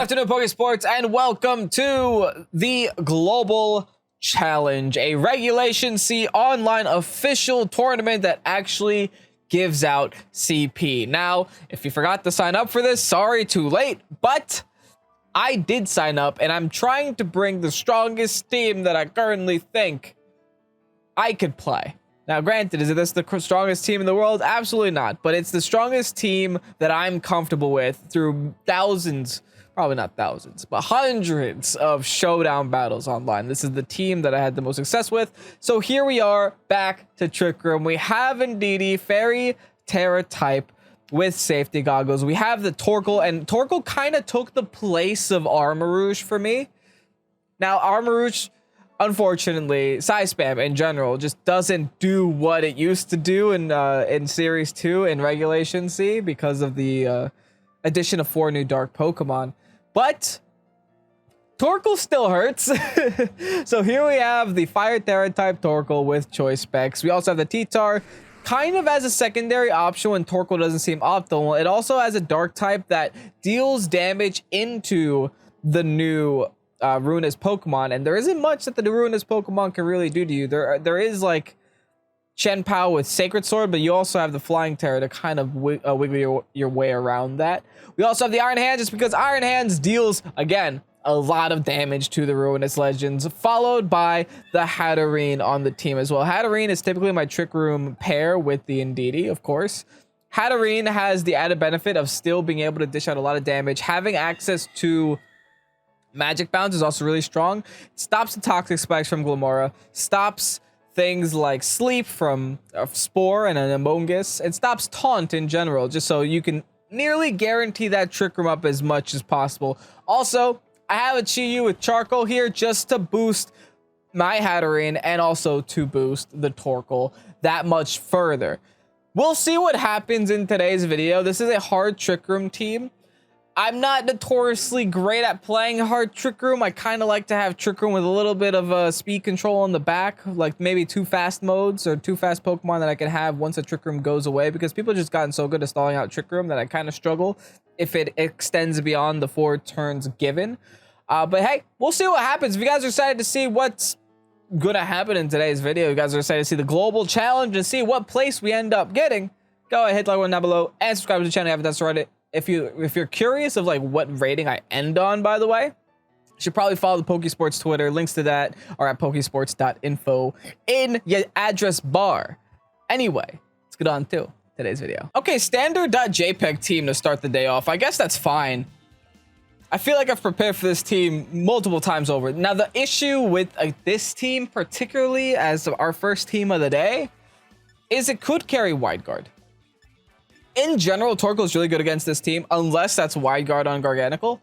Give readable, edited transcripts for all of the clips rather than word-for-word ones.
afternoon, Pokesports, and welcome to the Global Challenge, a Regulation C online official tournament that actually gives out CP. Now, if you forgot to sign up for this, sorry, too late, but I did sign up, and I'm trying to bring the strongest team that I currently think I could play. Now, granted, is this the strongest team in the world? Absolutely not, but it's the strongest team that I'm comfortable with through thousands, probably not thousands, but hundreds of showdown battles online. This is the team that I had the most success with. So here we are, back to Trick Room. We have indeed Fairy Terra type with safety goggles. We have the Torkoal, and Torkoal kind of took the place of Armarouge for me. Now, Armarouge, unfortunately, size spam in general just doesn't do what it used to do in Series 2 in Regulation C because of the addition of 4 new dark Pokemon. But Torkoal still hurts. So here we have the Fire Terra type Torkoal with choice specs. We also have the T-Tar kind of as a secondary option when Torkoal doesn't seem optimal. It also has a dark type that deals damage into the new ruinous Pokemon, and there isn't much that the ruinous Pokemon can really do to you. There is like Shenpao with Sacred Sword, but you also have the Flying Terror to kind of wiggle your way around that. We also have the Iron Hands, just because Iron Hands deals, again, a lot of damage to the Ruinous Legends, followed by the Hatterene on the team as well. Hatterene is typically my Trick Room pair with the Indeedee, of course. Hatterene has the added benefit of still being able to dish out a lot of damage. Having access to Magic Bounce is also really strong. It stops the Toxic Spikes from Glamora, stops things like Sleep from Spore and an Amogus. It stops Taunt in general, just so you can nearly guarantee that Trick Room up as much as possible. Also, I have a Chi-Yu with Charcoal here just to boost my Hatterene and also to boost the Torkoal that much further. We'll see what happens in today's video. This is a hard Trick Room team. I'm not notoriously great at playing hard Trick Room. I kind of like to have Trick Room with a little bit of speed control on the back, like maybe 2 fast modes or 2 fast Pokemon that I can have once a Trick Room goes away, because people have just gotten so good at stalling out Trick Room that I kind of struggle if it extends beyond the 4 turns given. But hey, we'll see what happens. If you guys are excited to see what's gonna happen in today's video, you guys are excited to see the global challenge and see what place we end up getting, go ahead, hit like one down below and subscribe to the channel if you haven't already. If you're curious of like what rating I end on, by the way, you should probably follow the Pokesports Twitter. Links to that are at pokesports.info in your address bar. Anyway, let's get on to today's video. Okay, standard.jpg team to start the day off. I guess that's fine. I feel like I've prepared for this team multiple times over. Now, the issue with this team, particularly as our first team of the day, is it could carry Wide Guard. In general, Torkoal is really good against this team, unless that's Wide Guard on Garganacl.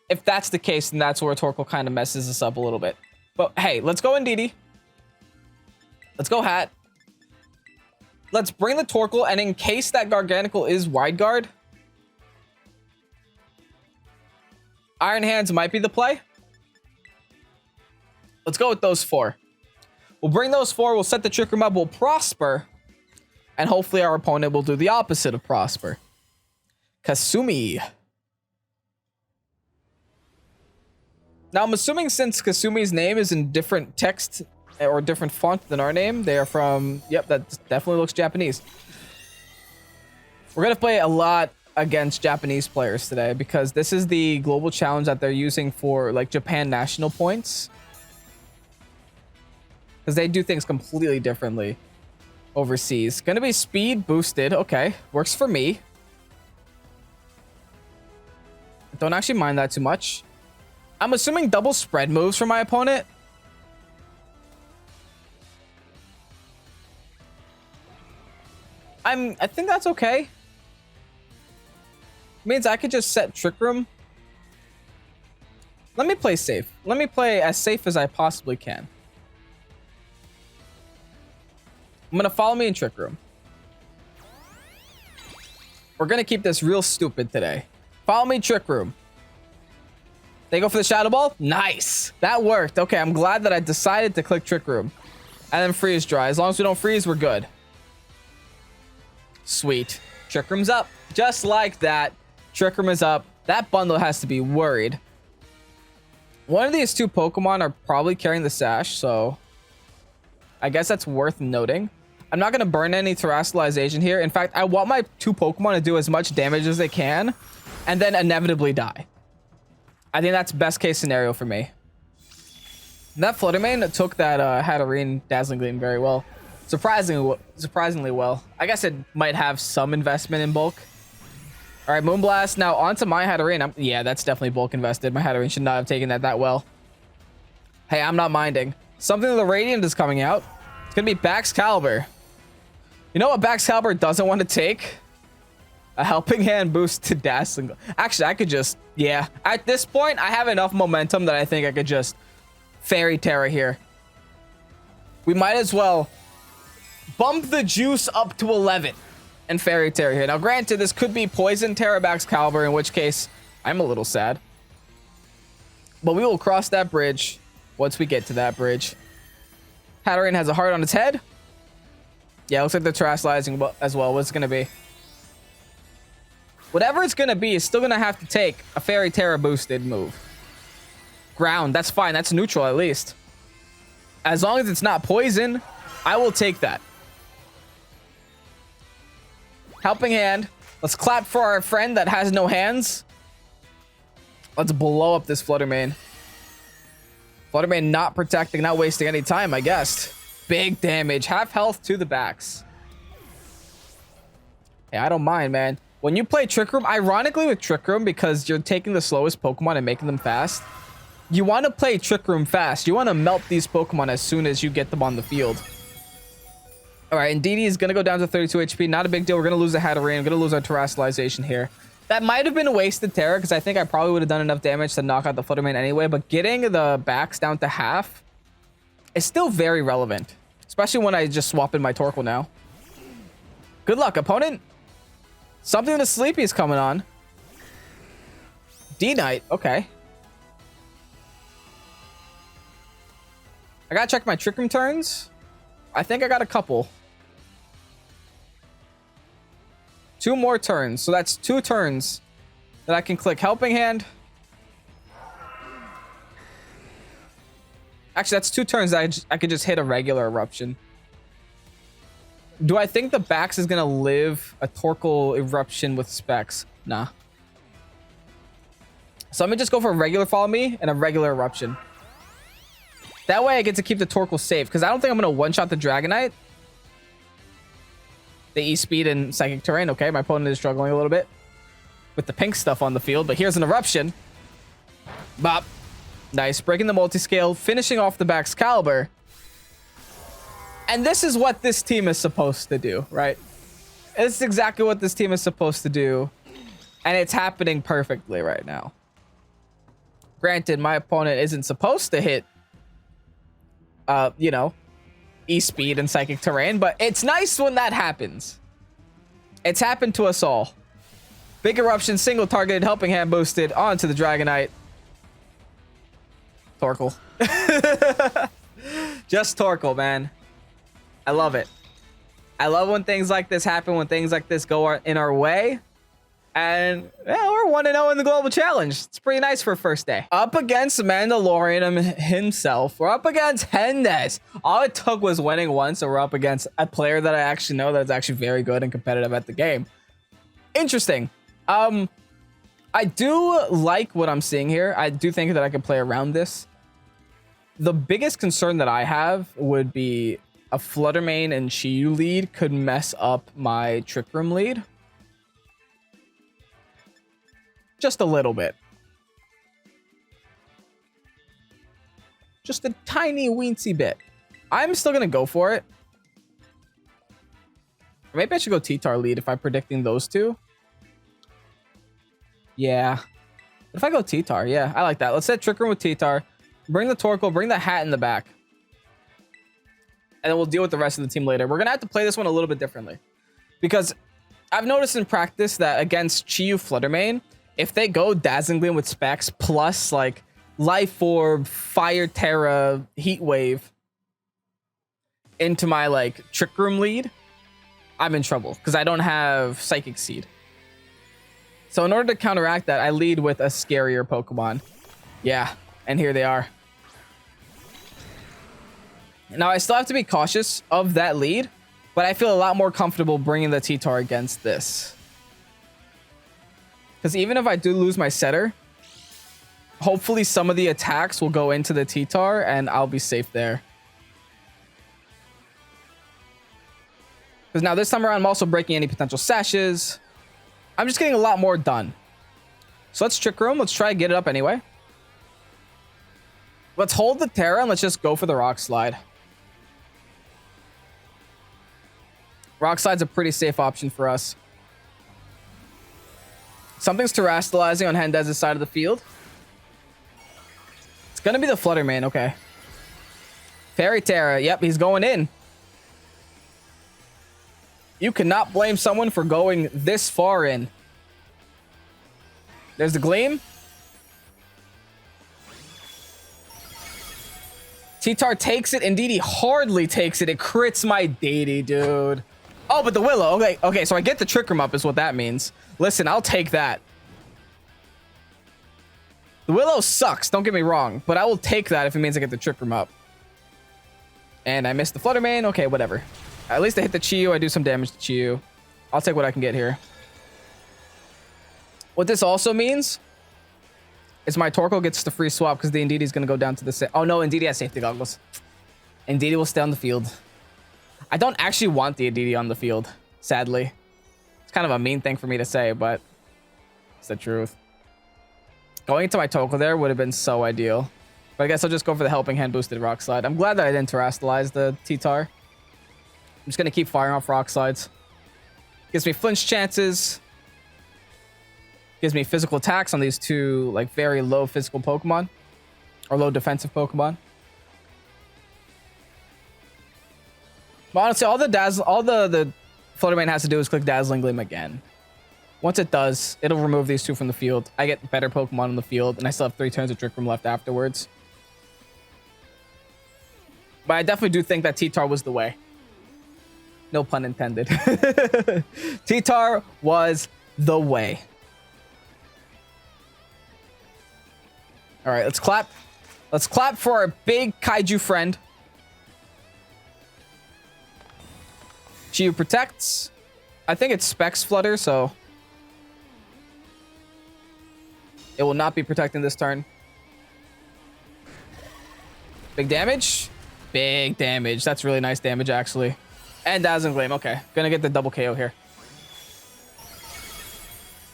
If that's the case, then that's where Torkoal kind of messes us up a little bit. But hey, let's go Indeedee. Let's go Hat. Let's bring the Torkoal, and in case that Garganacl is Wide Guard, Iron Hands might be the play. Let's go with those 4. We'll bring those 4, we'll set the Trick Room up, we'll Prosper, and hopefully our opponent will do the opposite of Prosper. Kasumi. Now, I'm assuming since Kasumi's name is in different text or different font than our name, they are from... Yep, that definitely looks Japanese. We're going to play a lot against Japanese players today because this is the global challenge that they're using for like Japan national points. Because they do things completely differently overseas. Gonna be speed boosted. Okay, works for me. Don't actually mind that too much. I'm assuming double spread moves for my opponent. I think that's okay. Means I could just set Trick Room. Let me play safe. Let me play as safe as I possibly can. I'm gonna follow me in Trick Room. We're gonna keep this real stupid today. Follow me, Trick Room. They go for the Shadow Ball? Nice. That worked. Okay, I'm glad that I decided to click Trick Room. And then Freeze Dry. As long as we don't freeze, we're good. Sweet. Trick Room's up. Just like that. Trick Room is up. That bundle has to be worried. One of these two Pokemon are probably carrying the Sash, so I guess that's worth noting. I'm not going to burn any Terrestrialization here. In fact, I want my two Pokemon to do as much damage as they can and then inevitably die. I think that's best case scenario for me. That Fluttermane took that Hatterene Dazzling Gleam very well. Surprisingly well. I guess it might have some investment in bulk. All right, Moonblast. Now onto my Hatterene. Yeah, that's definitely bulk invested. My Hatterene should not have taken that well. Hey, I'm not minding. Something of the Radiant is coming out. It's going to be Baxcalibur. You know what Baxcalibur doesn't want to take? A Helping Hand boost to Dazzling. Actually, I could just... Yeah. At this point, I have enough momentum that I think I could just Fairy Terra here. We might as well bump the juice up to 11 and Fairy Terra here. Now, granted, this could be Poison Terra Baxcalibur, in which case I'm a little sad. But we will cross that bridge once we get to that bridge. Hatterene has a heart on its head. Yeah, looks like they're terrestrializing as well. What's it going to be? Whatever it's going to be is still going to have to take a Fairy Terra boosted move. Ground, that's fine. That's neutral at least. As long as it's not poison, I will take that. Helping Hand. Let's clap for our friend that has no hands. Let's blow up this Fluttermane. Fluttermane not protecting, not wasting any time, I guess. Big damage. Half health to the backs. Hey, I don't mind, man. When you play Trick Room, ironically with Trick Room, because you're taking the slowest Pokemon and making them fast, you want to play Trick Room fast. You want to melt these Pokemon as soon as you get them on the field. All right, and DD is going to go down to 32 HP. Not a big deal. We're going to lose the Hatterene. I'm going to lose our Terrestrialization here. That might have been a wasted Terra, because I think I probably would have done enough damage to knock out the Fluttermane anyway. But getting the backs down to half is still very relevant. Especially when I just swap in my Torkoal now. Good luck, opponent. Something to Sleepy is coming on. D-Knight. Okay. I got to check my Trick Room turns. I think I got a couple. 2 more turns. So that's 2 turns that I can click Helping Hand. Actually, that's 2 turns that I could just hit a regular Eruption. Do I think the Bax is going to live a Torkoal Eruption with Specs? Nah. So I'm going to just go for a regular Follow Me and a regular Eruption. That way I get to keep the Torkoal safe, because I don't think I'm going to one-shot the Dragonite. The E-Speed and Psychic Terrain. Okay, my opponent is struggling a little bit with the pink stuff on the field, but here's an Eruption. Bop. Nice. Breaking the multi-scale, finishing off the Baxcalibur. And this is what this team is supposed to do, right? This is exactly what this team is supposed to do. And it's happening perfectly right now. Granted, my opponent isn't supposed to hit, you know, E-Speed and Psychic Terrain, but it's nice when that happens. It's happened to us all. Big Eruption, single targeted, Helping Hand boosted onto the Dragonite. Torkoal. Just Torkoal, man. I love it. I love when things like this happen, when things like this go in our way. And yeah, we're 1-0 in the Global Challenge. It's pretty nice for a first day. Up against Mandalorian himself. We're up against Hendes. All it took was winning once, so we're up against a player that I actually know that's actually very good and competitive at the game. Interesting. I do like what I'm seeing here. I do think that I can play around this. The biggest concern that I have would be a Fluttermane and Chiyu lead could mess up my Trick Room lead. Just a little bit. Just a tiny weensy bit. I'm still going to go for it. Or maybe I should go T-Tar lead if I'm predicting those two. Yeah. What if I go T-Tar? Yeah, I like that. Let's set Trick Room with T-Tar. Bring the Torkoal, bring the hat in the back. And then we'll deal with the rest of the team later. We're going to have to play this one a little bit differently. Because I've noticed in practice that against Chiyu Fluttermane, if they go Dazzling Gleam with Specs plus like Life Orb, Fire Terra, Heat Wave into my like Trick Room lead, I'm in trouble because I don't have Psychic Seed. So in order to counteract that, I lead with a scarier Pokemon. Yeah, and here they are. Now, I still have to be cautious of that lead, but I feel a lot more comfortable bringing the T-Tar against this. Because even if I do lose my setter, hopefully some of the attacks will go into the T-Tar and I'll be safe there. Because now this time around, I'm also breaking any potential sashes. I'm just getting a lot more done. So let's Trick Room. Let's try to get it up anyway. Let's hold the Terra and let's just go for the Rock Slide. Rock Slide's a pretty safe option for us. Something's terastallizing on Hendez's side of the field. It's going to be the Flutter Mane. Okay. Fairy Terra. Yep, he's going in. You cannot blame someone for going this far in. There's the Gleam. T-Tar takes it. Indeed, he hardly takes it. It crits my deity, dude. Oh, but the Willow. Okay, okay, so I get the Trick Room up is what that means. Listen, I'll take that. The Willow sucks, don't get me wrong, but I will take that if it means I get the Trick Room up. And I missed the Flutter Mane. Okay, whatever. At least I hit the Chi-Yu. I do some damage to Chi-Yu. I'll take what I can get here. What this also means is my Torkoal gets the free swap because the Indeedee is going to go down to the... Oh, no, Indeedee has safety goggles. Indeedee will stay on the field. I don't actually want the Indeedee on the field, sadly. It's kind of a mean thing for me to say, but it's the truth. Going into my Torkoal there would have been so ideal. But I guess I'll just go for the Helping Hand boosted Rock Slide. I'm glad that I didn't terastallize the T-Tar. I'm just going to keep firing off Rock Slides. Gives me flinch chances. Gives me physical attacks on these two, like, very low physical Pokemon. Or low defensive Pokemon. But honestly, all the Flutter Mane has to do is click Dazzling Gleam again. Once it does, it'll remove these two from the field. I get better Pokemon on the field, and I still have 3 turns of Trick Room left afterwards. But I definitely do think that T-Tar was the way. No pun intended. T-Tar was the way. All right, let's clap. Let's clap for our big kaiju friend. Chi-Yu protects. I think it's Specs Flutter, so it will not be protecting this turn. Big damage. Big damage. That's really nice damage, actually. And Dazzling Gleam. Okay. Gonna get the double KO here.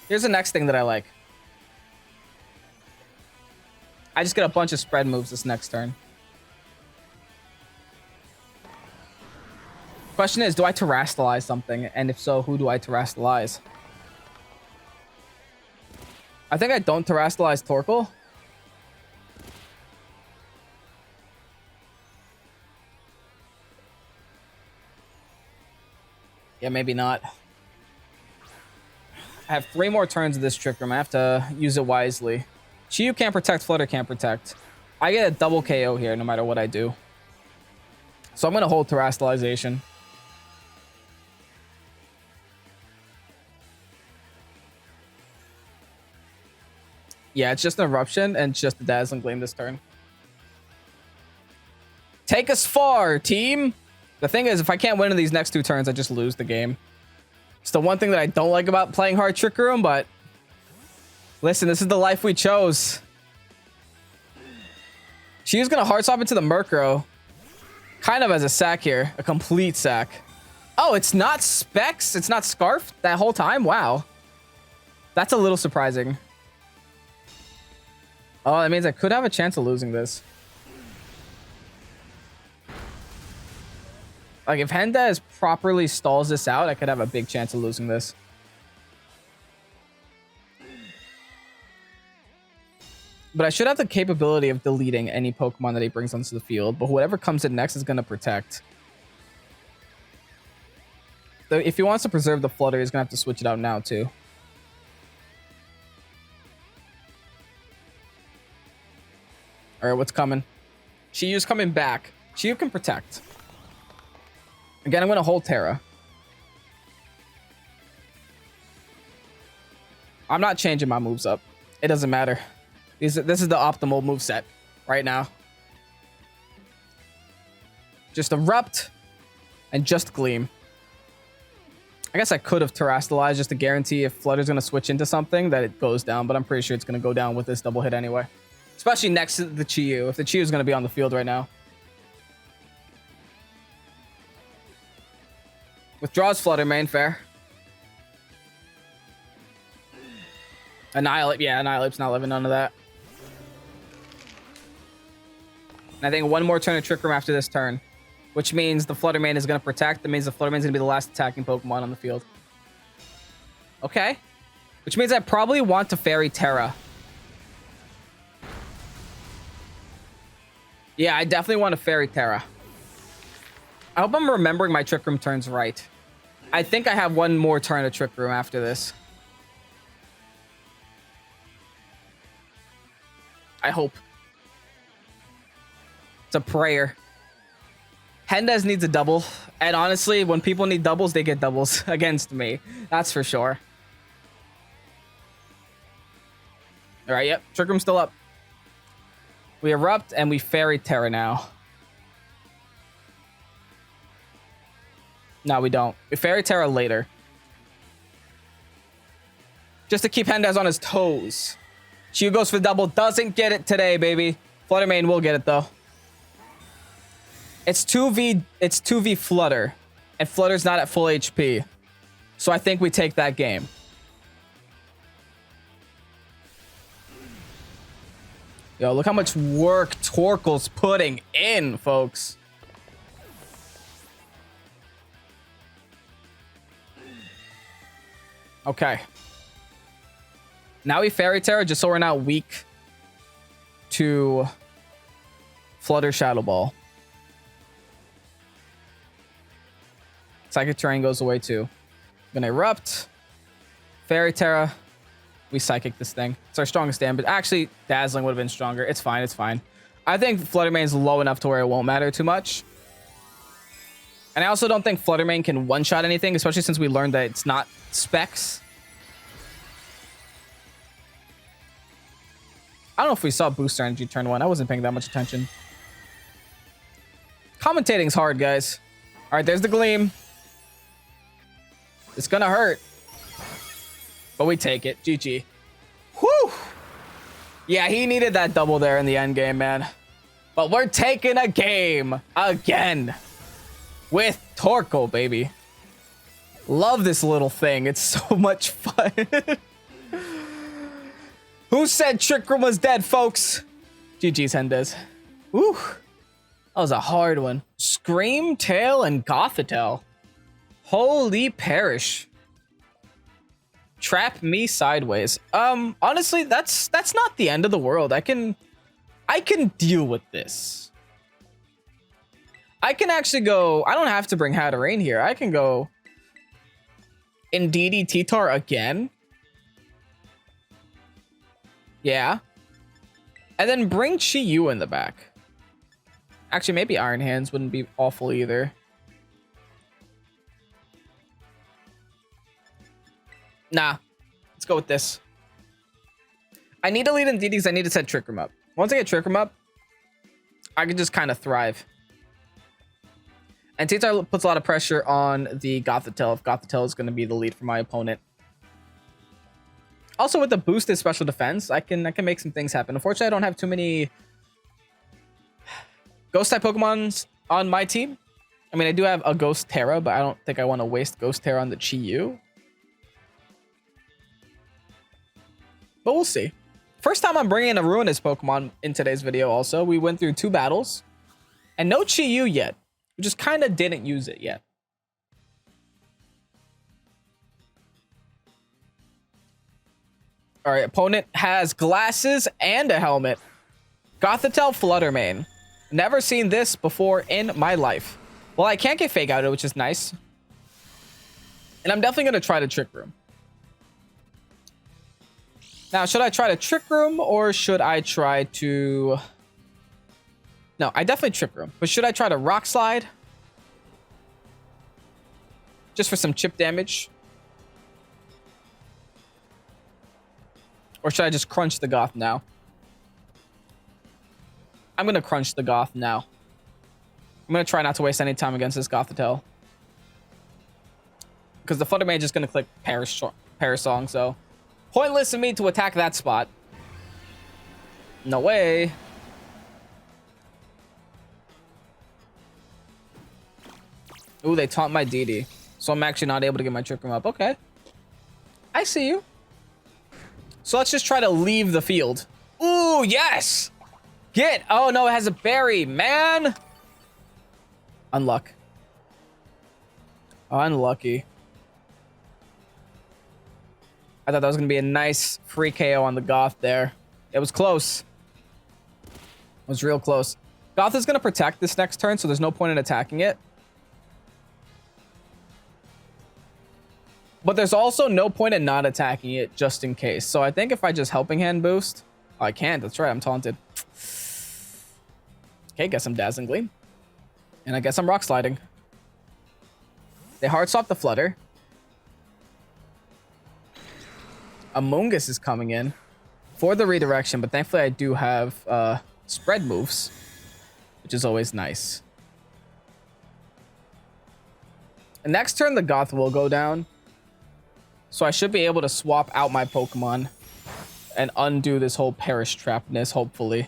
Here's the next thing that I like. I just get a bunch of spread moves this next turn. Question is, do I terastallize something? And if so, who do I terastallize? I think I don't terastallize Torkoal. Yeah, maybe not. I have 3 more turns of this Trick Room. I have to use it wisely. Chi-Yu can't protect, Flutter can't protect. I get a double KO here no matter what I do. So I'm going to hold terastallization. Yeah, it's just an Eruption and just a Dazzling Gleam this turn. Take us far, team! The thing is, if I can't win in these next 2 turns, I just lose the game. It's the one thing that I don't like about playing hard Trick Room, but listen, this is the life we chose. She's going to Hard Swap into the Murkrow. Kind of as a sack here. A complete sack. Oh, it's not Specs? It's not Scarf that whole time? Wow. That's a little surprising. Oh, that means I could have a chance of losing this. Like, if Hendez properly stalls this out, I could have a big chance of losing this. But I should have the capability of deleting any Pokemon that he brings onto the field. But whatever comes in next is going to protect. So if he wants to preserve the Flutter, he's going to have to switch it out now, too. All right, what's coming? Chi-Yu's coming back. Chi-Yu can protect. Again, I'm going to hold Terra. I'm not changing my moves up. It doesn't matter. This is the optimal move set right now. Just Erupt and just Gleam. I guess I could have Terastallized just to guarantee if Flutter's going to switch into something that it goes down, but I'm pretty sure it's going to go down with this double hit anyway. Especially next to the Chi-Yu, if the Chi-Yu is going to be on the field right now. Withdraws Flutter main, fair. Annihilate, yeah, Annihilape's not living none of that. And I think one more turn of Trick Room after this turn, which means the Flutter main is going to protect. That means the Flutter main is going to be the last attacking Pokemon on the field. Okay. Which means I probably want to Fairy Terra. Yeah, I definitely want to Fairy Terra. I hope I'm remembering my Trick Room turns right. I think I have one more turn of Trick Room after this. I hope. It's a prayer. Hendez needs a double. And honestly, when people need doubles, they get doubles against me. That's for sure. Alright, yep. Trick Room's still up. We Erupt and we Fairy Terra now. No, we don't. We Fairy Terra later. Just to keep Hendez on his toes. Chi-Yu goes for the double. Doesn't get it today, baby. Flutter main will get it, though. It's 2v Flutter. And Flutter's not at full HP. So I think we take that game. Yo, look how much work Torkoal's putting in, folks. Okay. Now we Fairy Terra just so we're not weak to Flutter Shadow Ball. Psychic Terrain goes away too. Gonna Erupt. Fairy Terra. We Psychic this thing. It's our strongest damage. Actually, Dazzling would have been stronger. It's fine, it's fine. I think Flutter Main's low enough to where it won't matter too much. And I also don't think Flutter Main can one-shot anything, especially since we learned that it's not specs. I don't know if we saw Booster Energy turn 1. I wasn't paying that much attention. Commentating's hard, guys. All right, there's the Gleam. It's gonna hurt. But we take it. GG. Whew! Yeah, he needed that double there in the end game, man. But we're taking a game again with Torkoal, baby. Love this little thing. It's so much fun. Who said Trick Room was dead, folks? GG's, Hendez. Woo. That was a hard one. Scream, Tail, and Gothitelle. Holy perish. Trap me sideways. Honestly, that's not the end of the world. I can deal with this. I can actually go. I don't have to bring Hatterene here. I can go Indeedee T-Tar again. Yeah. And then bring Chi-Yu in the back. Actually, maybe Iron Hands wouldn't be awful either. Nah. Let's go with this. I need to lead Indeedees. I need to set Trick Room up. Once I get Trick Room up, I can just kind of thrive. And T-Tar puts a lot of pressure on the Gothitelle if Gothitelle is going to be the lead for my opponent. Also, with the boosted special defense, I can make some things happen. Unfortunately, I don't have too many Ghost-type Pokemons on my team. I mean, I do have a Ghost Terra, but I don't think I want to waste Ghost Terra on the Chi-Yu. But we'll see. First time I'm bringing a Ruinous Pokemon in today's video also. We went through 2 battles. And no Chi-Yu yet. We just kind of didn't use it yet. All right, opponent has glasses and a helmet. Gothitelle Flutter Main. Never seen this before in my life. Well, I can't get Fake Outed, which is nice. And I'm definitely going to try to Trick Room. Now, should I try to Trick Room or should I try to... No, I definitely Trick Room. But should I try to Rock Slide? Just for some chip damage. Or should I just crunch the Goth now? I'm going to crunch the Goth now. I'm going to try not to waste any time against this Gothitelle. Because the Flutter Mage is going to click Parasong, so... Pointless of me to attack that spot. No way. Ooh, they taunt my DD. So I'm actually not able to get my Trick Room up. Okay. I see you. So let's just try to leave the field. Ooh, yes! Get! Oh, no, it has a berry, man! Unluck. Unlucky. I thought that was going to be a nice free KO on the Goth there. It was close. It was real close. Goth is going to protect this next turn, so there's no point in attacking it. But there's also no point in not attacking it just in case. So I think if I just Helping Hand boost... Oh, I can't. That's right. I'm taunted. Okay, guess I'm Dazzling Gleam. And I guess I'm Rock Sliding. They hard swap the Flutter. Amoonguss is coming in for the redirection, but thankfully I do have spread moves, which is always nice. And next turn, the Goth will go down. So I should be able to swap out my Pokemon and undo this whole Perish Trapness, hopefully.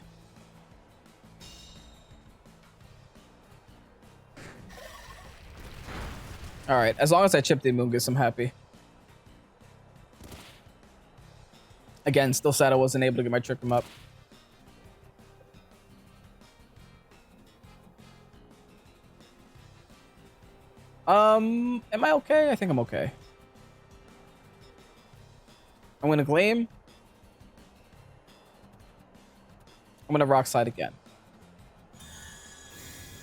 Alright, as long as I chip the Amoonguss, I'm happy. Again, still sad I wasn't able to get my Trick Room up. Am I okay? I think I'm okay. I'm going to Gleam. I'm going to Rock Slide again.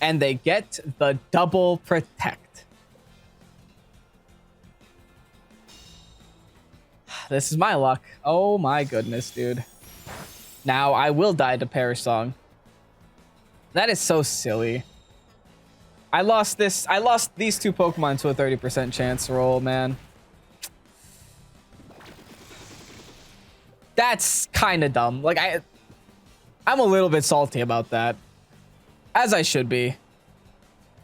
And they get the double protect. This is my luck. Oh my goodness, dude. Now I will die to Perish Song. That is so silly. I lost these two Pokemon to a 30% chance roll, man. That's kind of dumb. Like I'm a little bit salty about that. As I should be.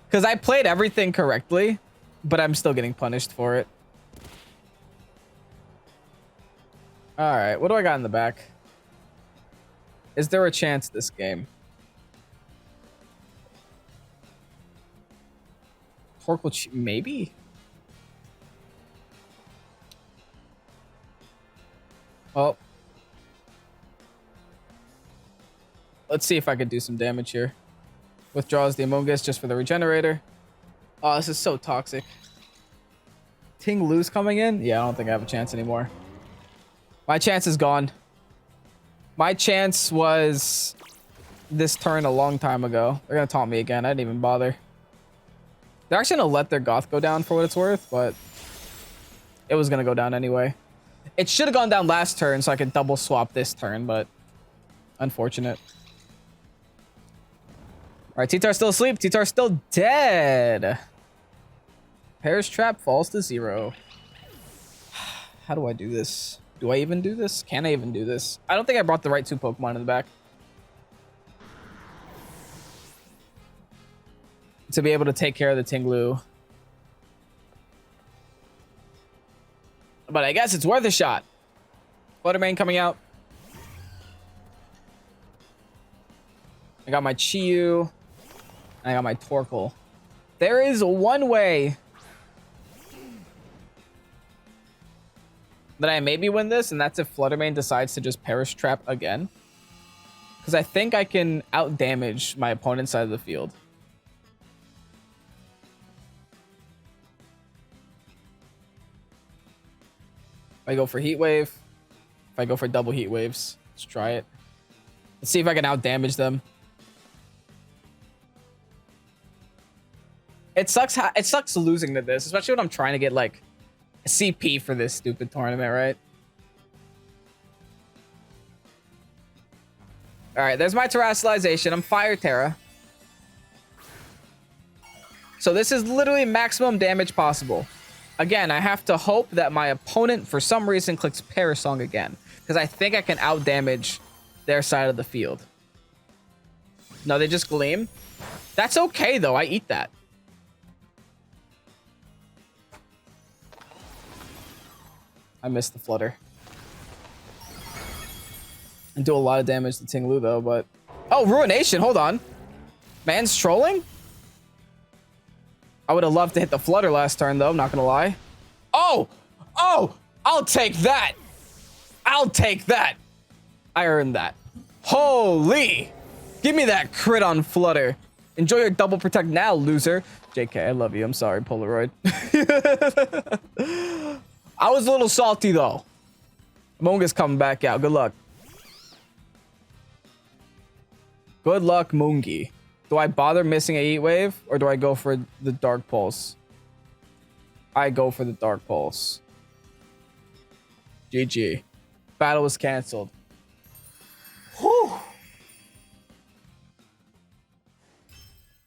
Because I played everything correctly, but I'm still getting punished for it. Alright, what do I got in the back? Is there a chance this game? Torkoal, maybe? Oh. Let's see if I could do some damage here. Withdraws the Amoonguss just for the regenerator. Oh, this is so toxic. Ting-Lu's coming in? Yeah, I don't think I have a chance anymore. My chance is gone. My chance was this turn a long time ago. They're going to taunt me again. I didn't even bother. They're actually going to let their Goth go down for what it's worth, but it was going to go down anyway. It should have gone down last turn so I could double swap this turn, but unfortunate. All right, T-Tar's still asleep. T-Tar's still dead. Perish Trap falls to 0. How do I do this? Do I even do this? Can I even do this? I don't think I brought the right two Pokemon in the back. To be able to take care of the Ting-Lu. But I guess it's worth a shot. Fluttermane coming out. I got my Chi-Yu. I got my Torkoal. There is one way that I maybe win this, and that's if Fluttermane decides to just Perish Trap again. Because I think I can out-damage my opponent's side of the field. If I go for Heat Wave, if I go for double Heat Waves, let's try it. Let's see if I can out-damage them. It sucks losing to this, especially when I'm trying to get, like, a CP for this stupid tournament, right? Alright, there's my Terastallization. I'm Fire Terra. So this is literally maximum damage possible Again, I have to hope that my opponent, for some reason, clicks Parasong again. Because I think I can out-damage their side of the field. No, they just Gleam. That's okay, though. I eat that. I missed the Flutter. And do a lot of damage to Tinglu, though, but... Oh, Ruination. Hold on. Man's trolling? I would have loved to hit the Flutter last turn, though. I'm not gonna lie. Oh! Oh! I'll take that! I'll take that! I earned that. Holy! Give me that crit on Flutter. Enjoy your double protect now, loser. JK, I love you. I'm sorry, Polaroid. I was a little salty, though. Munga's coming back out. Good luck. Good luck, Mungi. Do I bother missing a Heat Wave, or do I go for the Dark Pulse? I go for the Dark Pulse. GG. Battle was canceled. Whew.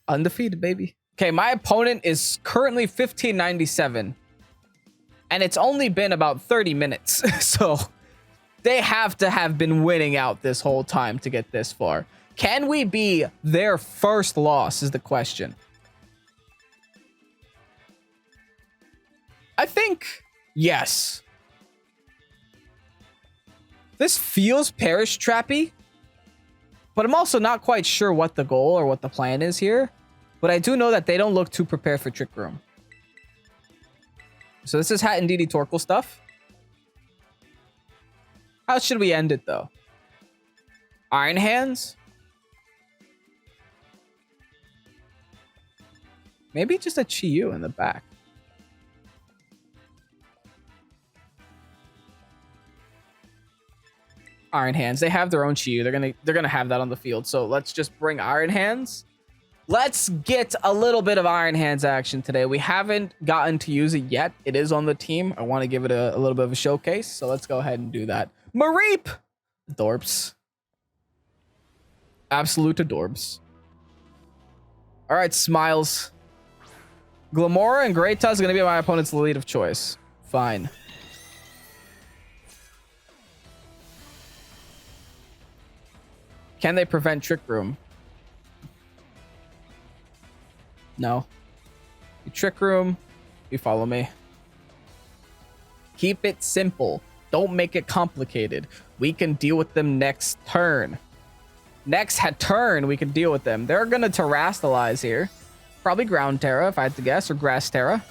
Undefeated, baby. Okay, my opponent is currently 1597. And it's only been about 30 minutes. So they have to have been winning out this whole time to get this far. Can we be their first loss is the question. I think yes. This feels Perish Trappy, but I'm also not quite sure what the goal or what the plan is here. But I do know that they don't look too prepared for Trick Room. So this is Hatterene and Torkoal stuff. How should we end it, though? Iron Hands? Maybe just a Chi-Yu in the back. Iron Hands. They have their own Chi-Yu. They're gonna have that on the field. So let's just bring Iron Hands. Let's get a little bit of Iron Hands action today. We haven't gotten to use it yet. It is on the team. I want to give it a little bit of a showcase. So let's go ahead and do that. Mareep! Adorbs. Absolute adorbs. All right, Smiles. Glamora and Great Tusk is going to be my opponent's lead of choice. Fine. Can they prevent Trick Room? No. You Trick Room, you follow me. Keep it simple. Don't make it complicated. We can deal with them next turn. Next turn, we can deal with them. They're going to Terrastalize here. Probably Ground Terra, if I had to guess, or Grass Terra.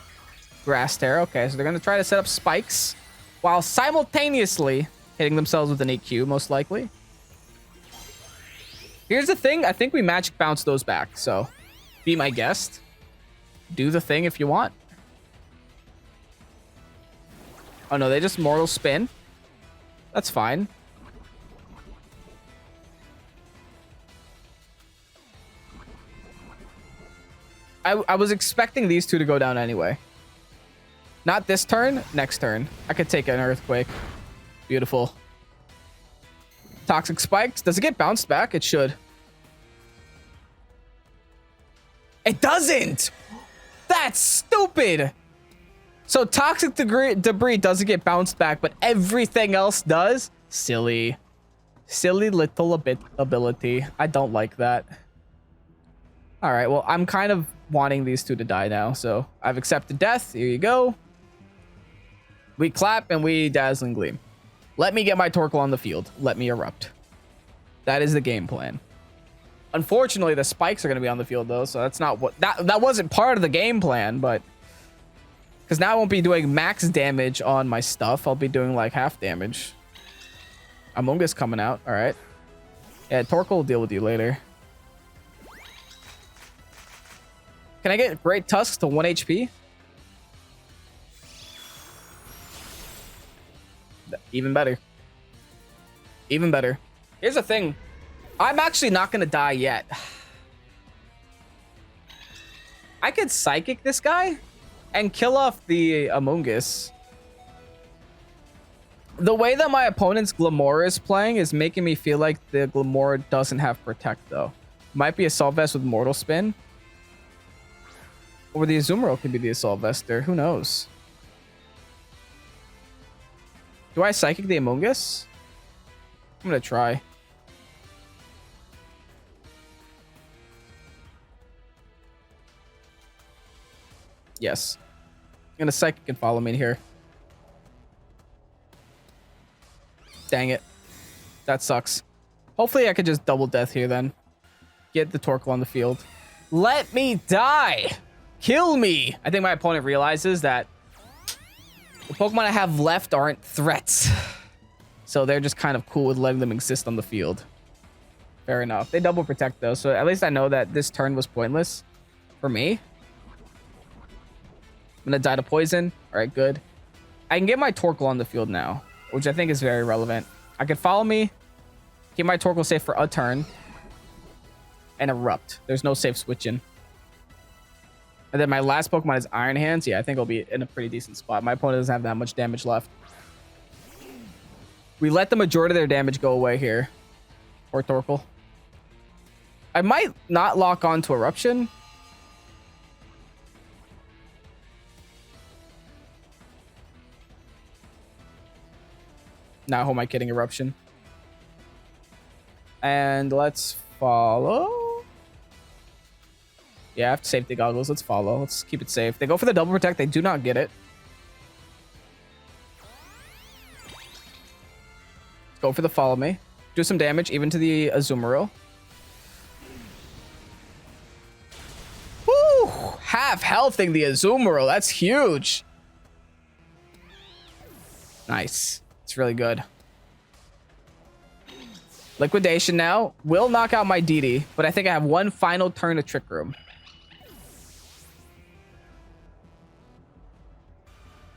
Grass Terra, okay. So they're going to try to set up spikes while simultaneously hitting themselves with an EQ, most likely. Here's the thing. I think we Magic Bounce those back, so be my guest. Do the thing if you want. Oh, no, they just Mortal Spin. That's fine. I was expecting these two to go down anyway. Not this turn, next turn. I could take an Earthquake. Beautiful. Toxic Spikes. Does it get bounced back? It should. It doesn't! That's stupid! So Toxic Debris doesn't get bounced back, but everything else does? Silly. Silly little ability. I don't like that. Alright, well, I'm kind of wanting these two to die now, so I've accepted death. Here you go. We clap and we Dazzling Gleam. Let me get my Torkoal on the field. Let me erupt. That is the game plan. Unfortunately, the spikes are going to be on the field, though, so that's not what... That wasn't part of the game plan, but... Because now I won't be doing max damage on my stuff. I'll be doing, like, half damage. Among Us coming out. All right. Yeah, Torkoal will deal with you later. Can I get Great Tusks to 1 HP? Even better. Even better. Here's the thing. I'm actually not going to die yet. I could Psychic this guy and kill off the Among Us. The way that my opponent's Glamora is playing is making me feel like the Glamora doesn't have Protect, though. Might be Assault Vest with Mortal Spin. Or the Azumarill could be the Assault Vester. Who knows? Do I Psychic the Amoonguss? I'm gonna try. Yes. I'm gonna Psychic and Follow Me here. Dang it. That sucks. Hopefully I could just double death here then. Get the Torkoal on the field. Let me die! Kill me! I think my opponent realizes that the Pokemon I have left aren't threats. So they're just kind of cool with letting them exist on the field. Fair enough. They double protect though, so at least I know that this turn was pointless for me. I'm gonna die to poison. Alright, good. I can get my Torkoal on the field now, which I think is very relevant. I could Follow Me, keep my Torkoal safe for a turn, and Erupt. There's no safe switching. And then my last Pokemon is Iron Hands. Yeah, I think I'll be in a pretty decent spot. My opponent doesn't have that much damage left. We let the majority of their damage go away here. Or Torkoal. I might not lock on to Eruption. Nah, who am I kidding? Eruption. And let's follow. Yeah, I have safety goggles. Let's follow. Let's keep it safe. They go for the double protect. They do not get it. Let's go for the Follow Me. Do some damage even to the Azumarill. Woo! Half healthing the Azumarill. That's huge. Nice. It's really good. Liquidation now. Will knock out my DD, but I think I have one final turn of Trick Room.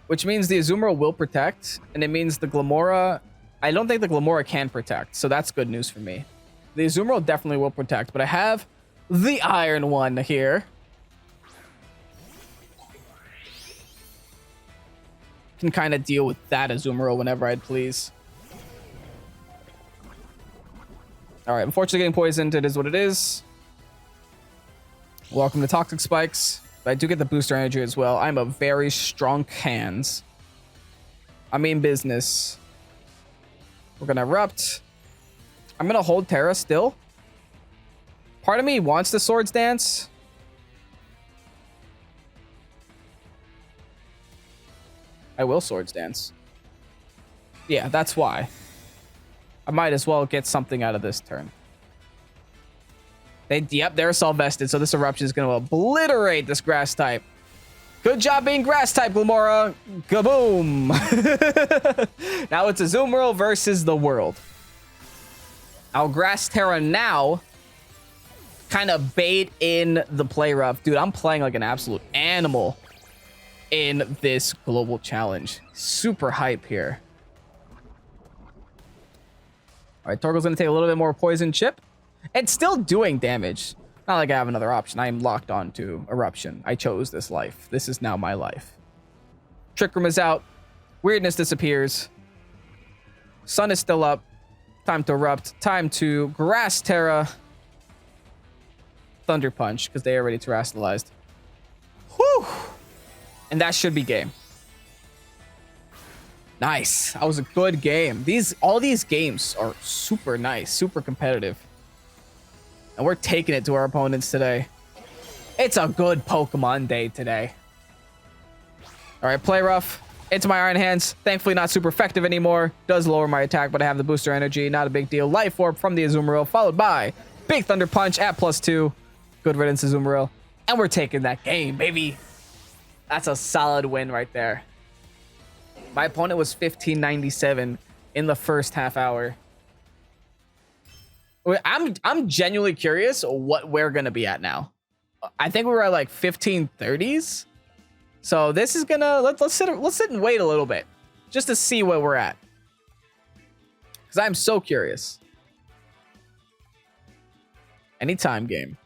Which means the Azumarill will protect, and it means the Glamora... I don't think the Glamora can protect, so that's good news for me. The Azumarill definitely will protect, but I have the Iron one here. Can kind of deal with that Azumarill whenever I'd please. Alright, unfortunately getting poisoned, it is what it is. Welcome to Toxic Spikes. But I do get the booster energy as well. I'm a very strong hands. I mean business. We're gonna Erupt. I'm gonna hold Terra still. Part of me wants the Swords Dance. I will Swords Dance. Yeah, that's why. I might as well get something out of this turn. Yep, they're Assault Vested, so this Eruption is going to obliterate this Grass type. Good job being Grass type, Glamora. Kaboom! Now it's Azumarill versus the world. I'll Grass Terra now. Kind of bait in the play rough. Dude, I'm playing like an absolute animal in this global challenge. Super hype here. All right, Torkoal's going to take a little bit more Poison Chip. It's still doing damage. Not like I have another option. I am locked on to Eruption. I chose this life. This is now my life. Trick Room is out. Weirdness disappears. Sun is still up. Time to Erupt. Time to Grass Terra. Thunder Punch, because they already terrestrialized. Whew! And that should be game. Nice. That was a good game. All these games are super nice, super competitive. And we're taking it to our opponents today. It's a good Pokemon day today. All right, play rough. Into my Iron Hands. Thankfully not super effective anymore. Does lower my attack, but I have the booster energy. Not a big deal. Life Orb from the Azumarill, followed by Big Thunder Punch at +2. Good riddance, Azumarill. And we're taking that game, baby. That's a solid win right there. My opponent was 1597 in the first half hour. I'm genuinely curious what we're gonna be at now. I think we were at like 1530s. So this is gonna let's sit and wait a little bit just to see where we're at. Because I'm so curious. Anytime game.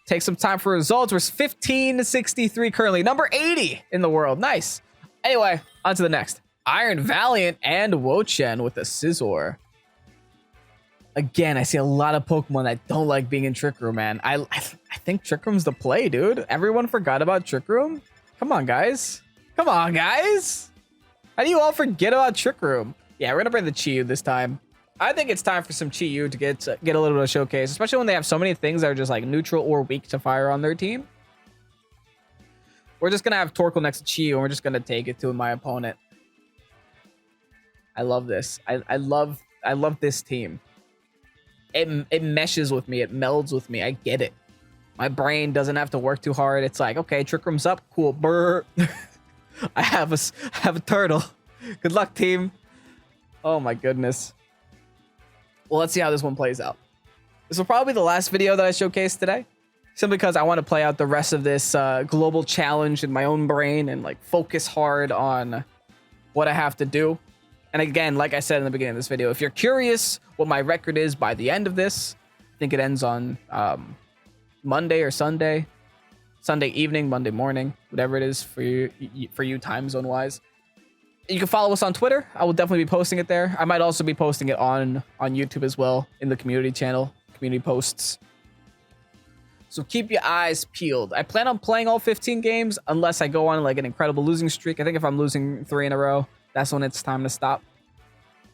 Take some time for results. We're 1563 currently. Number 80 in the world. Nice. Anyway, on to the next. Iron Valiant and WO-CHIEN with a Scizor. Again, I see a lot of Pokemon that don't like being in Trick Room, man. I think Trick Room's the play, dude. Everyone forgot about Trick Room? Come on, guys. Come on, guys. How do you all forget about Trick Room? Yeah, we're gonna bring the Chi-Yu this time. I think it's time for some Chi-Yu to get a little bit of showcase, especially when they have so many things that are just like neutral or weak to fire on their team. We're just gonna have Torkoal next to Chi-Yu, and we're just gonna take it to my opponent. I love this. I love this team. It meshes with me. It melds with me. I get it. My brain doesn't have to work too hard. It's like, okay, Trick Room's up. Cool. Brr. I have a turtle. Good luck, team. Oh my goodness. Well, let's see how this one plays out. This will probably be the last video that I showcase today, simply because I want to play out the rest of this global challenge in my own brain and like focus hard on what I have to do. And again, like I said in the beginning of this video, if you're curious what my record is by the end of this, I think it ends on Monday or Sunday evening, Monday morning, whatever it is for you time zone wise. You can follow us on Twitter. I will definitely be posting it there. I might also be posting it on YouTube as well in the community channel, community posts. So keep your eyes peeled. I plan on playing all 15 games unless I go on like an incredible losing streak. I think if I'm losing 3 in a row, that's when it's time to stop.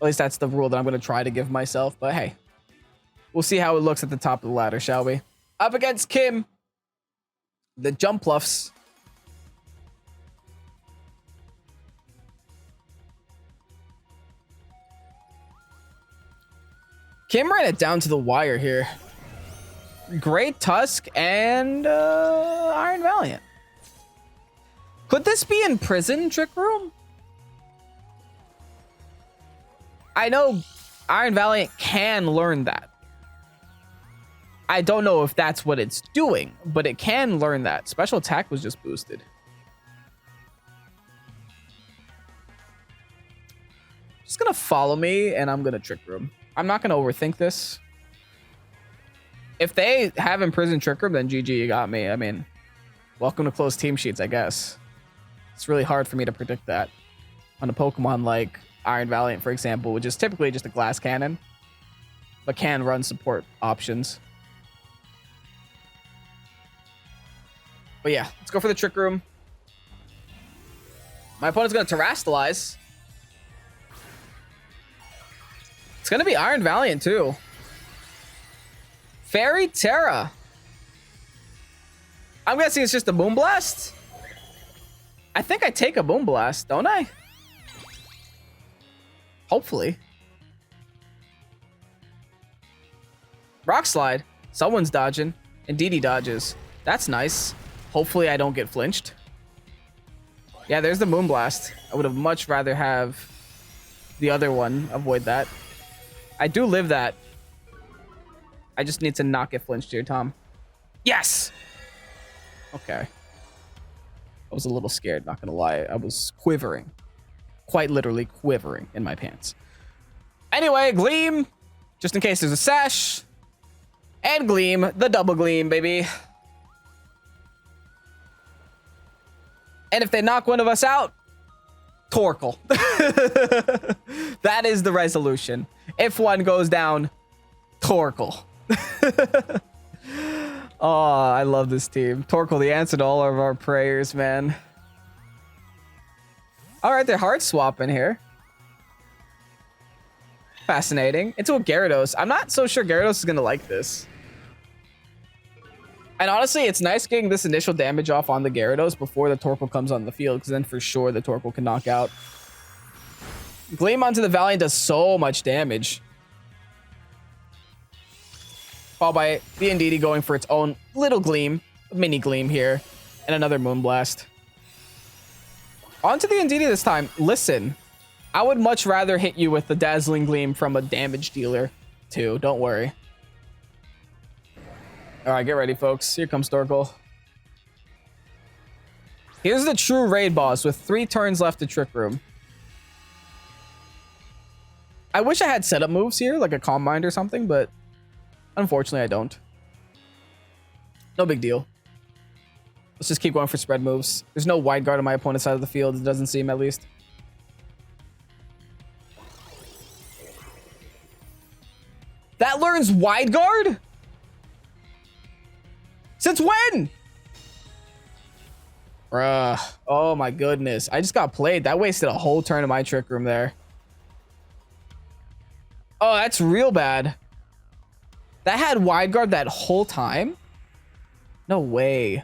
At least that's the rule that I'm going to try to give myself. But hey, we'll see how it looks at the top of the ladder, shall we? Up against Kim, the Jumpluffs. Kim ran it down to the wire here. Great Tusk and Iron Valiant. Could this be in prison, Trick Room? I know Iron Valiant can learn that. I don't know if that's what it's doing, but it can learn that. Special attack was just boosted. Just gonna follow me and I'm gonna Trick Room. I'm not gonna overthink this. If they have imprisoned Trick Room, then GG, you got me. I mean, welcome to closed team sheets, I guess. It's really hard for me to predict that on a Pokemon like Iron Valiant, for example, which is typically just a glass cannon, but can run support options. But yeah, let's go for the Trick Room. My opponent's gonna Terrastalize. It's gonna be Iron Valiant too. Fairy Terra. I'm guessing it's just a Moonblast. I think I take a Moonblast, don't I? Hopefully. Rock Slide. Someone's dodging. And Didi dodges. That's nice. Hopefully I don't get flinched. Yeah, there's the Moonblast. I would have much rather have the other one avoid that. I do live that. I just need to not get flinched here, Tom. Yes! Okay. I was a little scared, not gonna lie. I was quivering. Quite literally quivering in my pants. Anyway, Gleam. Just in case there's a Sash. And Gleam. The double Gleam, baby. And if they knock one of us out, Torkoal. That is the resolution. If one goes down, Torkoal. Oh, I love this team. Torkoal, the answer to all of our prayers, man. All right, they're hard swapping here. Fascinating. Into a Gyarados. I'm not so sure Gyarados is going to like this. And honestly, it's nice getting this initial damage off on the Gyarados before the Torkoal comes on the field, because then for sure the Torkoal can knock out. Gleam onto the Valiant does so much damage. Followed by the Indeedee going for its own little Gleam, mini Gleam here, and another Moonblast. Onto the Indeedee this time. Listen, I would much rather hit you with the Dazzling Gleam from a damage dealer too. Don't worry. All right, get ready, folks. Here comes Torkoal. Here's the true raid boss with 3 turns left to Trick Room. I wish I had setup moves here, like a Calm Mind or something, but unfortunately I don't. No big deal. Let's just keep going for spread moves. There's no wide guard on my opponent's side of the field, it doesn't seem, at least. That learns wide guard? Since when? Bruh. Oh my goodness. I just got played. That wasted a whole turn of my Trick Room there. Oh, that's real bad. That had wide guard that whole time? No way.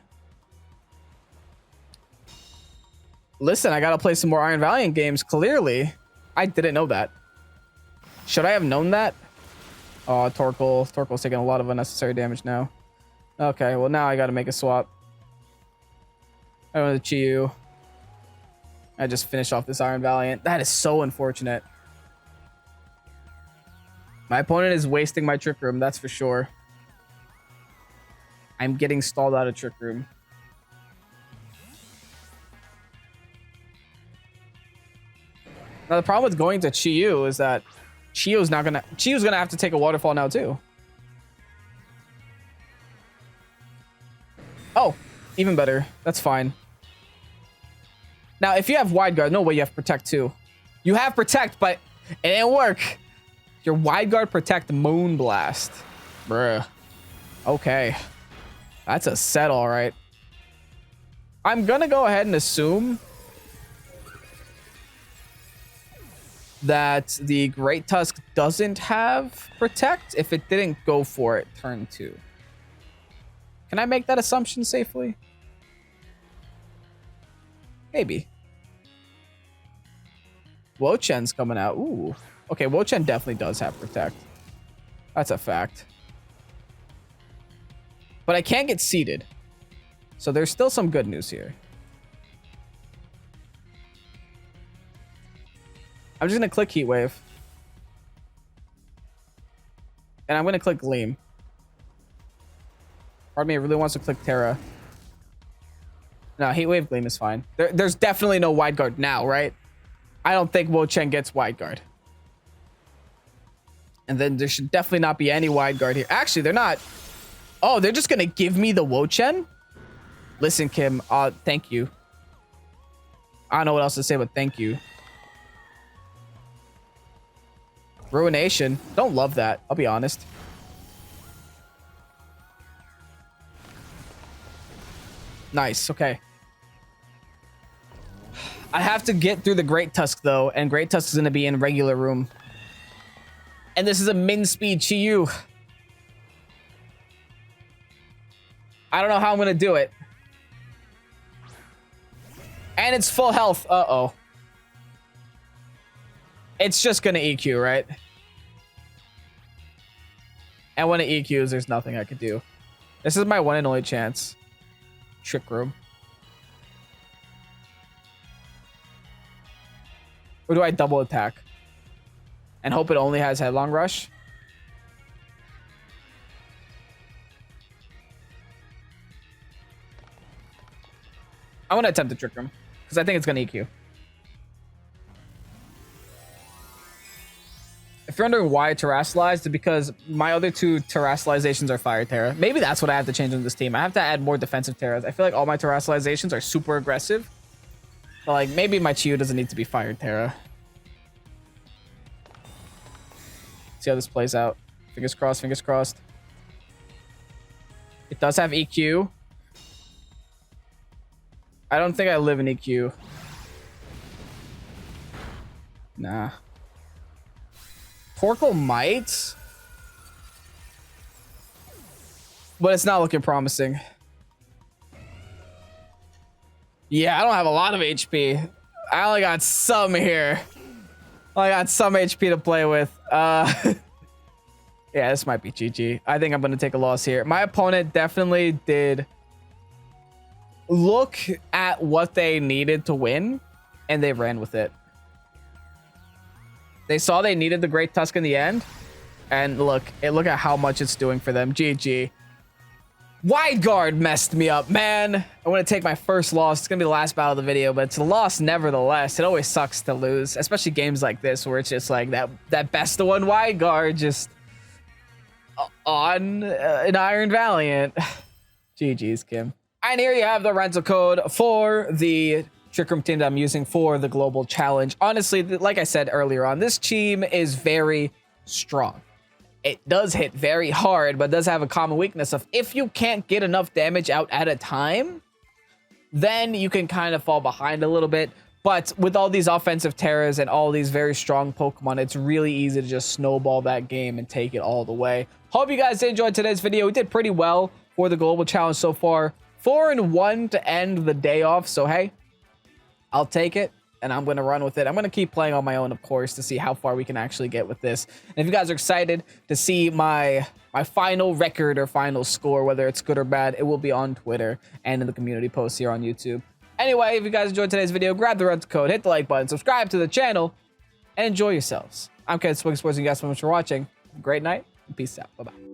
Listen, I gotta play some more Iron Valiant games, clearly. I didn't know that. Should I have known that? Oh, Torkoal. Torkoal's taking a lot of unnecessary damage now. Okay, well now I gotta make a swap. I want to Chi-Yu. I just finished off this Iron Valiant. That is so unfortunate. My opponent is wasting my Trick Room, that's for sure. I'm getting stalled out of Trick Room. Now the problem with going to Chi-Yu is that Chi-Yu's gonna have to take a waterfall now too. Oh, even better. That's fine. Now, if you have wide guard, no way you have protect too. You have protect, but it didn't work. Your wide guard protect Moonblast. Bruh. Okay. That's a set, all right. I'm gonna go ahead and assume that the Great Tusk doesn't have protect if it didn't go for it turn 2. Can I make that assumption safely? Maybe. WO-CHIEN's coming out. Ooh. Okay, WO-CHIEN definitely does have protect. That's a fact. But I can't get seeded. So there's still some good news here. I'm just going to click Heat Wave. And I'm going to click Gleam. Pardon me, it really wants to click Terra. No, Heat Wave Gleam is fine. There's definitely no wide guard now, right? I don't think WO-CHIEN gets wide guard. And then there should definitely not be any wide guard here. Actually, they're not. Oh, they're just going to give me the WO-CHIEN? Listen, Kim, thank you. I don't know what else to say, but thank you. Ruination. Don't love that. I'll be honest. Nice. Okay. I have to get through the Great Tusk, though, and Great Tusk is going to be in regular room. And this is a min speed Chi-Yu. I don't know how I'm going to do it. And it's full health. Uh-oh. It's just going to EQ, right? And when it EQs, there's nothing I could do. This is my one and only chance. Trick Room. Or do I double attack? And hope it only has Headlong Rush? I want to attempt to Trick Room. Because I think it's going to EQ. If you're wondering why I terrestrialized, it's because my other two terrestrializations are Fire Terra. Maybe that's what I have to change on this team. I have to add more defensive Terras. I feel like all my terrestrializations are super aggressive. But like, maybe my Chi-Yu doesn't need to be Fire Terra. See how this plays out. Fingers crossed, fingers crossed. It does have EQ. I don't think I live in EQ. Nah. Torkoal might. But it's not looking promising. Yeah, I don't have a lot of HP. I only got some here. I got some HP to play with. Yeah, this might be GG. I think I'm going to take a loss here. My opponent definitely did look at what they needed to win, and they ran with it. They saw they needed the Great Tusk in the end, and look at how much it's doing for them. GG. Wide guard messed me up, man. I want to take my first loss. It's going to be the last battle of the video, but it's a loss nevertheless. It always sucks to lose, especially games like this where it's just like that best of one wide guard just on an Iron Valiant. GG's, Kim. And here you have the rental code for the Trick Room team that I'm using for the global challenge. Honestly, like I said earlier on, this team is very strong. It does hit very hard, but does have a common weakness of if you can't get enough damage out at a time, then you can kind of fall behind a little bit. But with all these offensive terrors and all these very strong Pokemon, it's really easy to just snowball that game and take it all the way. Hope you guys enjoyed today's video. We did pretty well for the global challenge so far. 4-1 to end the day off. So, hey, I'll take it, and I'm going to run with it. I'm going to keep playing on my own, of course, to see how far we can actually get with this. And if you guys are excited to see my final record or final score, whether it's good or bad, it will be on Twitter and in the community post here on YouTube. Anyway, if you guys enjoyed today's video, grab the red code, hit the like button, subscribe to the channel, and enjoy yourselves. I'm Pokesports, and you guys so much for watching. Have a great night, and peace out. Bye-bye.